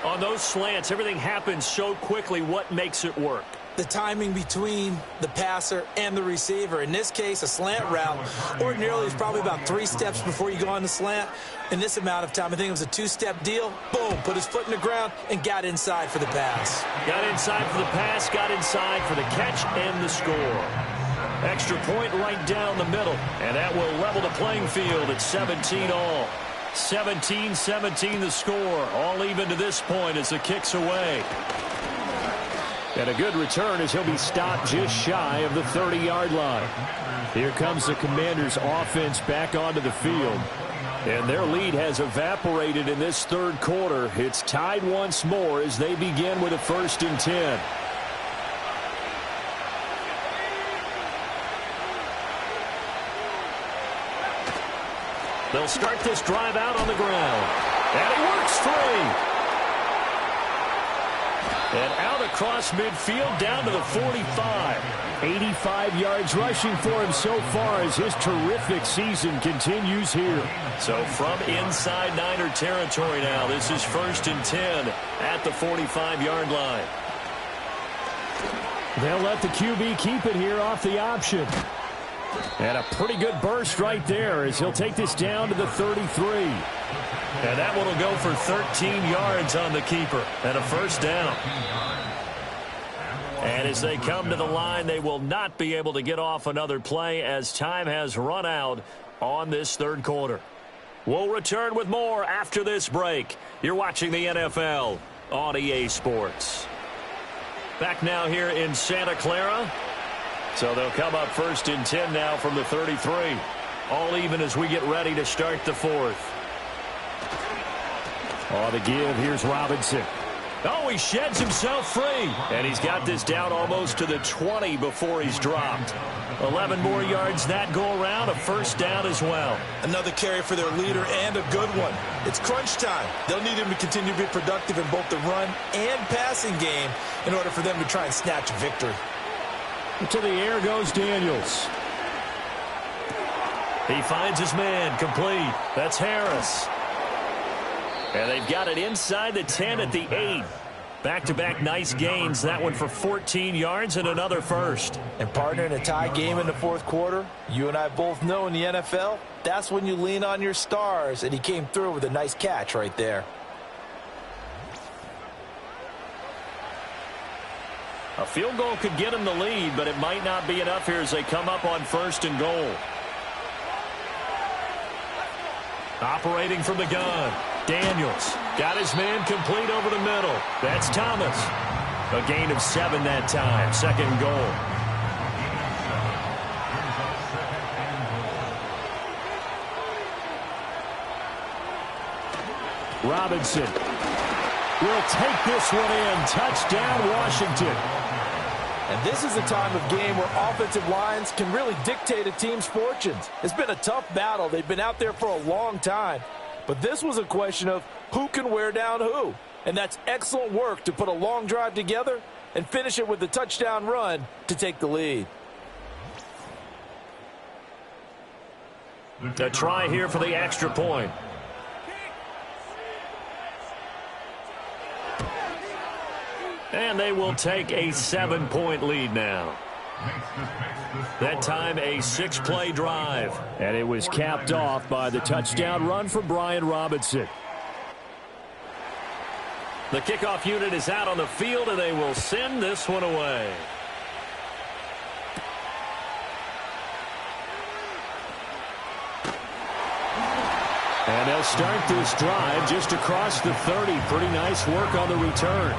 On those slants, everything happens so quickly. What makes it work? The timing between the passer and the receiver. In this case, a slant route ordinarily is probably about 3 steps before you go on the slant. In this amount of time, I think it was a 2-step deal. Boom, put his foot in the ground and got inside for the pass. Got inside for the pass, got inside for the catch and the score. Extra point right down the middle, and that will level the playing field at 17 all. 17-17 the score, all even to this point as the kick's away. And a good return as he'll be stopped just shy of the 30-yard line. Here comes the Commanders' offense back onto the field. And their lead has evaporated in this 3rd quarter. It's tied once more as they begin with a 1st and 10. They'll start this drive out on the ground. And he works free. And out across midfield down to the 45. 85 yards rushing for him so far as his terrific season continues here. So from inside Niner territory now, this is 1st and 10 at the 45-yard line. They'll let the QB keep it here off the option. And a pretty good burst right there as he'll take this down to the 33. And that one will go for 13 yards on the keeper and a 1st down. And as they come to the line, they will not be able to get off another play as time has run out on this 3rd quarter. We'll return with more after this break. You're watching the NFL on EA Sports. Back now here in Santa Clara. So they'll come up 1st and 10 now from the 33. All even as we get ready to start the 4th. On the give, here's Robinson. Oh, he sheds himself free. And he's got this down almost to the 20 before he's dropped. 11 more yards that go around, a first down as well. Another carry for their leader and a good one. It's crunch time. They'll need him to continue to be productive in both the run and passing game in order for them to try and snatch a victory. To the air goes Daniels. He finds his man, complete. That's Harris. And they've got it inside the 10 at the 8. Back-to-back nice gains. That one for 14 yards and another first. And partner, in a tie game in the fourth quarter, you and I both know in the NFL, that's when you lean on your stars. And he came through with a nice catch right there. A field goal could get him the lead, but it might not be enough here as they come up on first and goal. Operating from the gun. Daniels got his man complete over the middle. That's Thomas. A gain of 7 that time. Second and goal. Robinson will take this one in. Touchdown, Washington. And this is a time of game where offensive lines can really dictate a team's fortunes. It's been a tough battle. They've been out there for a long time. But this was a question of who can wear down who. And that's excellent work to put a long drive together and finish it with a touchdown run to take the lead. A try here for the extra point. And they will take a 7-point lead now. That time a 6-play drive. And it was capped off by the touchdown run for Brian Robinson. The kickoff unit is out on the field, and they will send this one away. And they'll start this drive just across the 30. Pretty nice work on the return.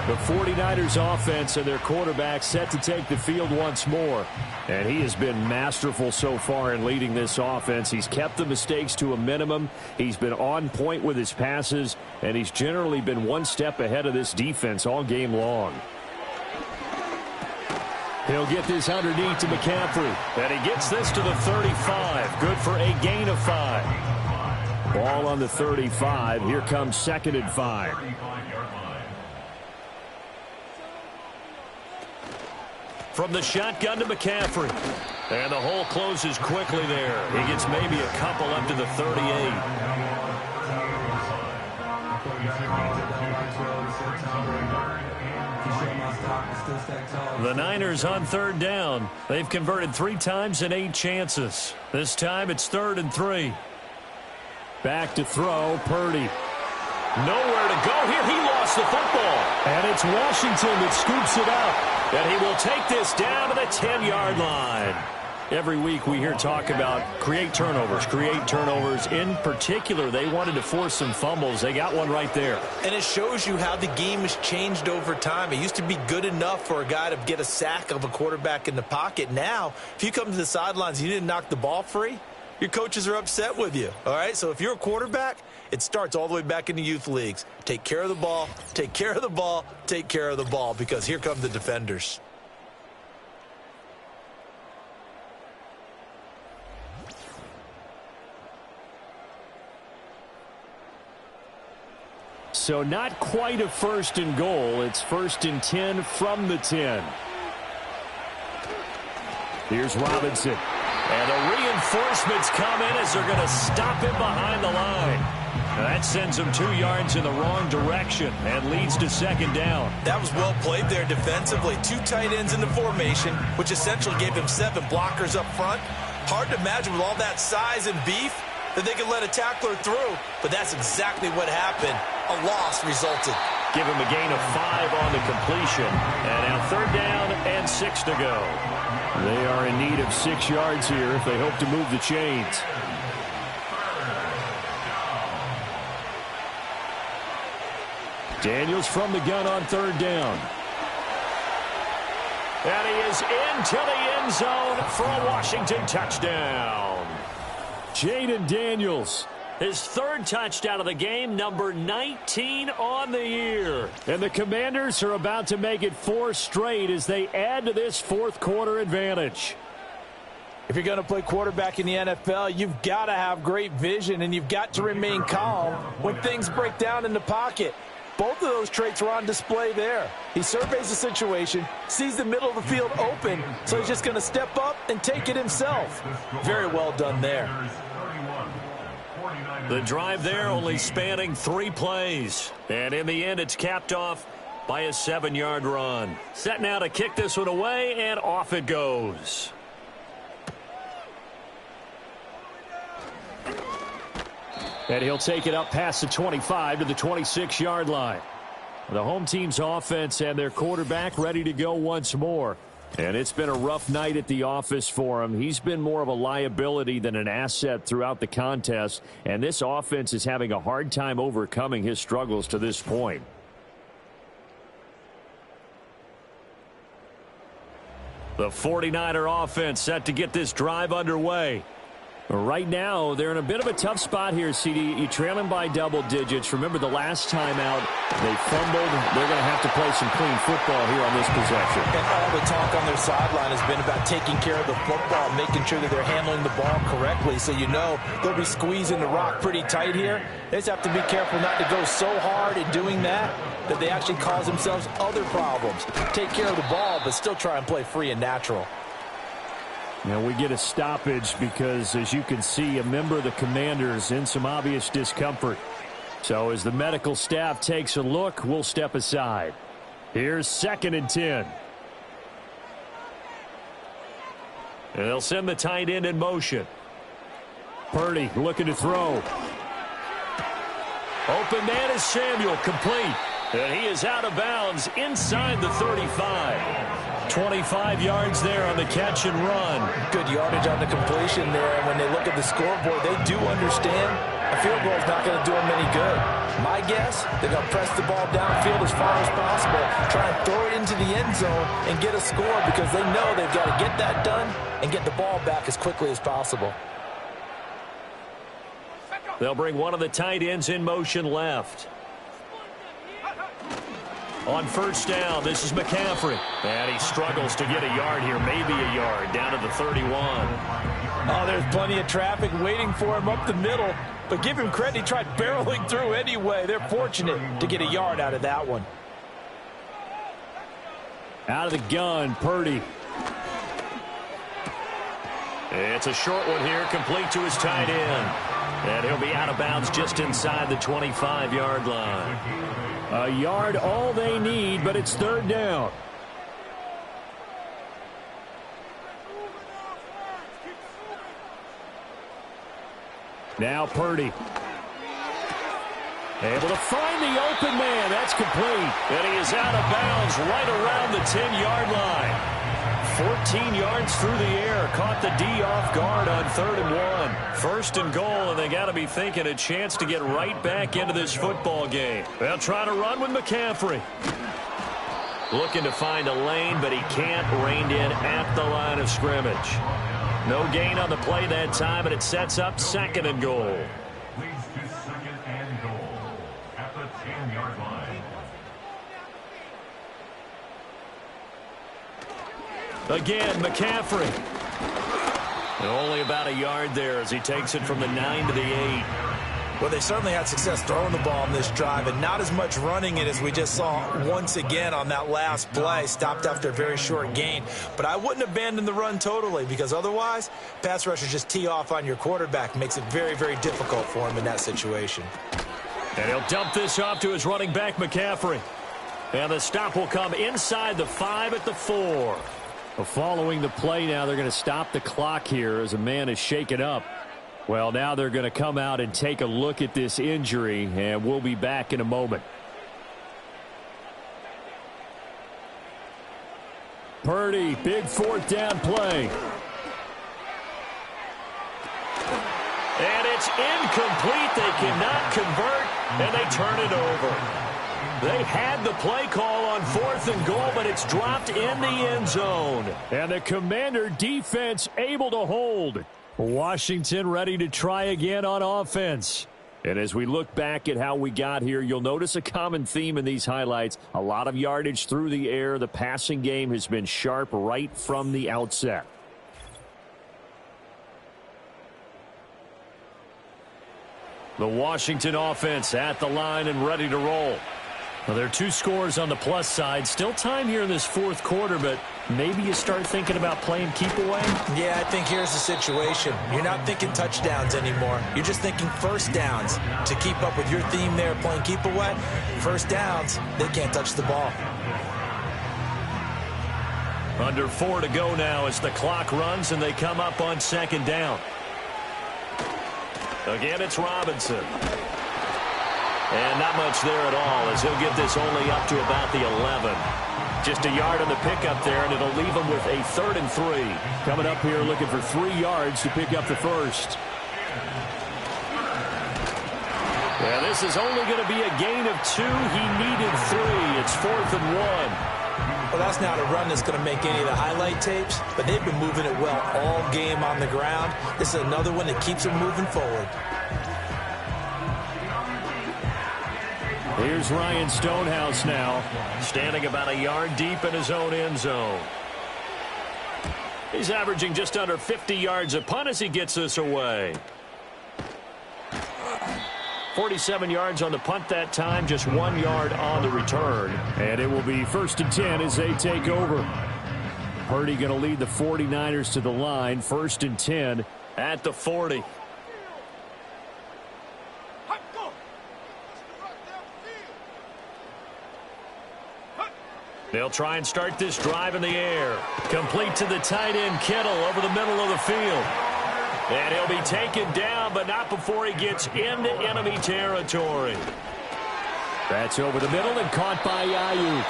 The 49ers offense and their quarterback set to take the field once more. And he has been masterful so far in leading this offense. He's kept the mistakes to a minimum. He's been on point with his passes. And he's generally been one step ahead of this defense all game long. He'll get this underneath to McCaffrey. And he gets this to the 35. Good for a gain of 5. Ball on the 35. Here comes 2nd and 5. From the shotgun to McCaffrey. And the hole closes quickly there. He gets maybe a couple up to the 38. The Niners on 3rd down. They've converted 3 times in 8 chances. This time it's 3rd and 3. Back to throw, Purdy. Nowhere to go here. He lost the football. And it's Washington that scoops it up. And he will take this down to the 10-yard line. Every week we hear talk about create turnovers. In particular, they wanted to force some fumbles. They got one right there. And it shows you how the game has changed over time. It used to be good enough for a guy to get a sack of a quarterback in the pocket. Now, if you come to the sidelines and you didn't knock the ball free, your coaches are upset with you. All right, so if you're a quarterback, it starts all the way back in the youth leagues. Take care of the ball, take care of the ball, take care of the ball, because here come the defenders. So not quite a 1st and goal. It's 1st and 10 from the 10. Here's Robinson. And the reinforcements come in as they're going to stop him behind the line. That sends him 2 yards in the wrong direction and leads to 2nd down. That was well played there defensively. 2 tight ends in the formation, which essentially gave him 7 blockers up front. Hard to imagine with all that size and beef that they could let a tackler through, but that's exactly what happened. A loss resulted. Give him a gain of 5 on the completion. And now 3rd down and 6 to go. They are in need of 6 yards here if they hope to move the chains. Daniels from the gun on 3rd down. And he is into the end zone for a Washington touchdown. Jaden Daniels His third touchdown of the game, number 19 on the year. And the Commanders are about to make it 4 straight as they add to this fourth quarter advantage. If you're going to play quarterback in the NFL, you've got to have great vision, and you've got to remain calm when things break down in the pocket. Both of those traits were on display there. He surveys the situation, sees the middle of the field open, so he's just going to step up and take it himself. Very well done there. The drive there only spanning 3 plays. And in the end, it's capped off by a 7-yard run. Set now to kick this one away, and off it goes. And he'll take it up past the 25 to the 26-yard line. The home team's offense and their quarterback ready to go once more. And it's been a rough night at the office for him. He's been more of a liability than an asset throughout the contest. And this offense is having a hard time overcoming his struggles to this point. The 49er offense set to get this drive underway. Right now, they're in a bit of a tough spot here, CD. You're trailing by double digits. Remember, the last time out, they fumbled. They're going to have to play some clean football here on this possession. And all the talk on their sideline has been about taking care of the football, making sure that they're handling the ball correctly. So you know they'll be squeezing the rock pretty tight here. They just have to be careful not to go so hard in doing that they actually cause themselves other problems. Take care of the ball, but still try and play free and natural. Now we get a stoppage because, as you can see, a member of the Commanders in some obvious discomfort. So as the medical staff takes a look, we'll step aside. Here's 2nd and 10. And they'll send the tight end in motion. Purdy looking to throw. Open man is Samuel, complete. And he is out of bounds inside the 35. 25 yards there on the catch and run. Good yardage on the completion there. And when they look at the scoreboard, they do understand a field goal is not going to do them any good. My guess, they're going to press the ball downfield as far as possible, try and throw it into the end zone and get a score because they know they've got to get that done and get the ball back as quickly as possible. They'll bring one of the tight ends in motion left. On first down, this is McCaffrey. And he struggles to get a yard here, maybe a yard, down to the 31. Oh, there's plenty of traffic waiting for him up the middle. But give him credit, he tried barreling through anyway. They're fortunate to get a yard out of that one. Out of the gun, Purdy. It's a short one here, complete to his tight end. And he'll be out of bounds just inside the 25-yard line. A yard all they need, but it's 3rd down. Now Purdy. Able to find the open man. That's complete. And he is out of bounds right around the 10-yard line. 14 yards through the air. Caught the D off guard on 3rd and 1. 1st and goal, and they got to be thinking a chance to get right back into this football game. They'll try to run with McCaffrey. Looking to find a lane, but he can't. Reined in at the line of scrimmage. No gain on the play that time, and it sets up 2nd and goal. Leads to 2nd and goal at the 10-yard line. Again, McCaffrey. And only about a yard there as he takes it from the 9 to the 8. Well, they certainly had success throwing the ball on this drive, and not as much running it as we just saw once again on that last play. Stopped after a very short gain. But I wouldn't abandon the run totally, because otherwise, pass rushers just tee off on your quarterback. Makes it very, very difficult for him in that situation. And he'll dump this off to his running back, McCaffrey. And the stop will come inside the 5 at the 4. Following the play now, they're going to stop the clock here as a man is shaken up. Well, now they're going to come out and take a look at this injury, and we'll be back in a moment. Purdy, big 4th down play. And it's incomplete. They cannot convert, and they turn it over. They had the play call on 4th and goal, but it's dropped in the end zone. And the Commander defense able to hold. Washington ready to try again on offense. And as we look back at how we got here, you'll notice a common theme in these highlights. A lot of yardage through the air. The passing game has been sharp right from the outset. The Washington offense at the line and ready to roll. Well, there are 2 scores on the plus side. Still time here in this fourth quarter, but maybe you start thinking about playing keep away? Yeah, I think here's the situation. You're not thinking touchdowns anymore. You're just thinking first downs. To keep up with your theme there, playing keep away, first downs, they can't touch the ball. Under 4 to go now as the clock runs and they come up on second down. Again, it's Robinson. And not much there at all as he'll get this only up to about the 11. Just a yard on the pickup there, and it'll leave him with a 3rd and 3. Coming up here looking for 3 yards to pick up the first. Yeah, this is only going to be a gain of 2. He needed 3. It's 4th and 1. Well, that's not a run that's going to make any of the highlight tapes, but they've been moving it well all game on the ground. This is another one that keeps them moving forward. Here's Ryan Stonehouse now, standing about a yard deep in his own end zone. He's averaging just under 50 yards a punt as he gets this away. 47 yards on the punt that time, just 1 yard on the return. And it will be 1st and 10 as they take over. Purdy going to lead the 49ers to the line, 1st and 10 at the 40. They'll try and start this drive in the air. Complete to the tight end, Kittle, over the middle of the field. And he'll be taken down, but not before he gets into enemy territory. That's over the middle and caught by Ayuk.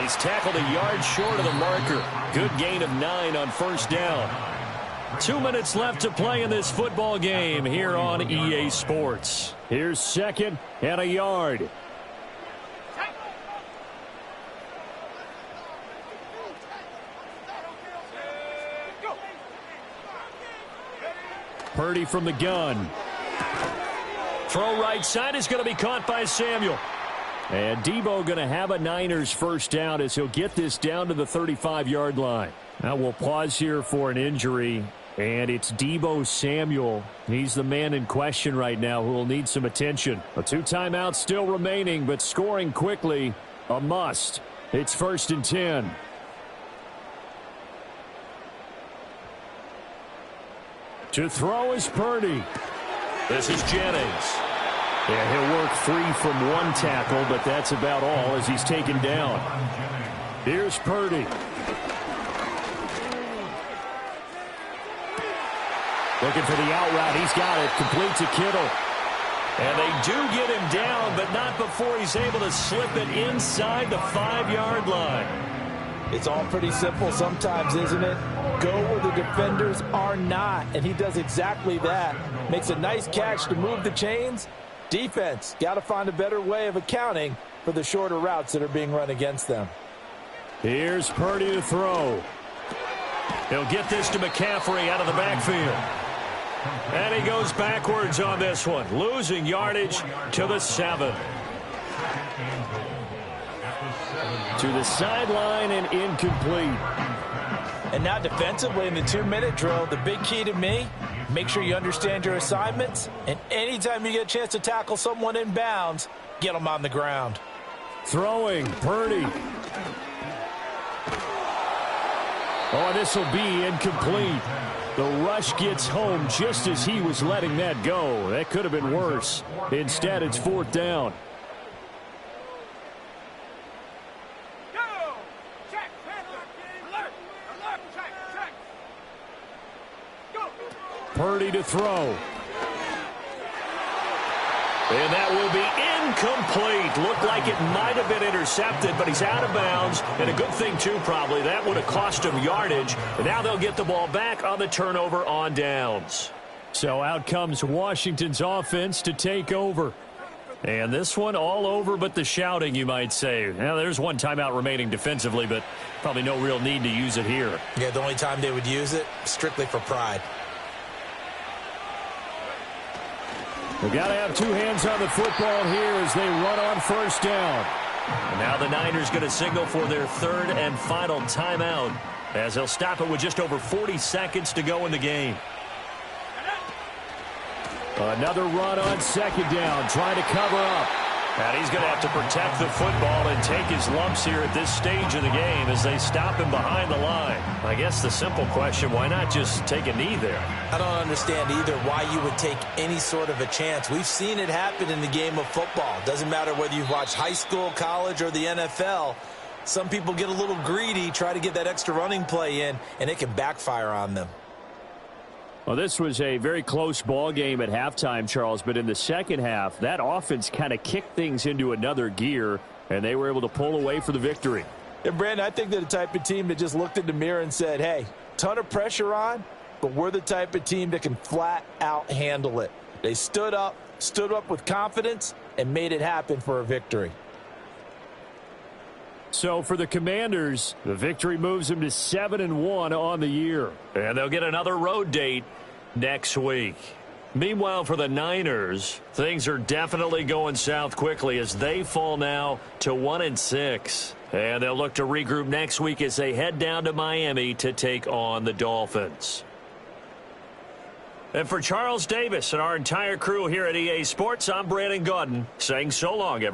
He's tackled a yard short of the marker. Good gain of 9 on 1st down. 2 minutes left to play in this football game here on EA Sports. Here's 2nd and a yard. Purdy from the gun. Throw right side is going to be caught by Samuel. And Debo going to have a Niners first down as he'll get this down to the 35-yard line. Now we'll pause here for an injury, and it's Debo Samuel. He's the man in question right now who will need some attention. 2 timeouts still remaining, but scoring quickly, a must. It's 1st and 10. To throw is Purdy. This is Jennings. Yeah, he'll work free from 1 tackle, but that's about all as he's taken down. Here's Purdy. Looking for the out route. He's got it. Complete to Kittle. And they do get him down, but not before he's able to slip it inside the 5-yard line. It's all pretty simple sometimes, isn't it? Go where the defenders are not, and he does exactly that. Makes a nice catch to move the chains. Defense, got to find a better way of accounting for the shorter routes that are being run against them. Here's Purdy to throw. He'll get this to McCaffrey out of the backfield. And he goes backwards on this one, losing yardage to the 7. To the sideline and incomplete. And now defensively in the 2-minute drill, the big key to me, make sure you understand your assignments, and anytime you get a chance to tackle someone in bounds, get them on the ground. Throwing, Purdy. Oh, this will be incomplete. The rush gets home just as he was letting that go. That could have been worse. Instead, it's 4th down. Purdy to throw. And that will be incomplete. Looked like it might have been intercepted, but he's out of bounds. And a good thing, too, probably. That would have cost him yardage. And now they'll get the ball back on the turnover on downs. So out comes Washington's offense to take over. And this one all over but the shouting, you might say. Now, there's 1 timeout remaining defensively, but probably no real need to use it here. Yeah, the only time they would use it, strictly for pride. We've got to have two hands on the football here as they run on first down. And now the Niners going to signal for their third and final timeout as they'll stop it with just over 40 seconds to go in the game. Another run on second down, trying to cover up. And he's going to have to protect the football and take his lumps here at this stage of the game as they stop him behind the line. I guess the simple question, why not just take a knee there? I don't understand either why you would take any sort of a chance. We've seen it happen in the game of football. Doesn't matter whether you've watched high school, college, or the NFL. Some people get a little greedy, try to get that extra running play in, and it can backfire on them. Well, this was a very close ball game at halftime, Charles, but in the second half, that offense kind of kicked things into another gear, and they were able to pull away for the victory. And, Brandon, I think they're the type of team that just looked in the mirror and said, hey, ton of pressure on, but we're the type of team that can flat out handle it. They stood up with confidence, and made it happen for a victory. So for the Commanders, the victory moves them to 7-1 on the year. And they'll get another road date next week. Meanwhile, for the Niners, things are definitely going south quickly as they fall now to 1-6. And they'll look to regroup next week as they head down to Miami to take on the Dolphins. And for Charles Davis and our entire crew here at EA Sports, I'm Brandon Gaudin saying so long, everyone.